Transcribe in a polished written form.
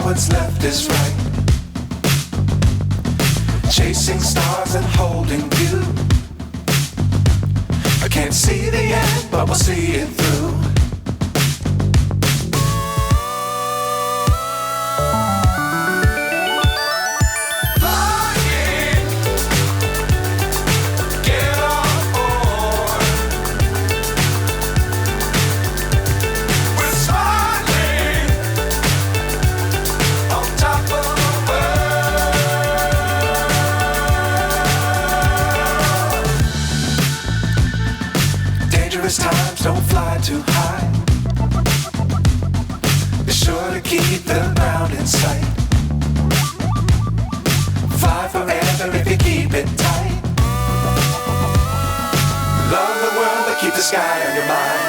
what's left is right. Chasing stars and holding you. I can't see the end, but we'll see it through. Times don't fly too high. Be sure to keep the ground in sight. Fly forever if you keep it tight. Love the world, but keep the sky on your mind.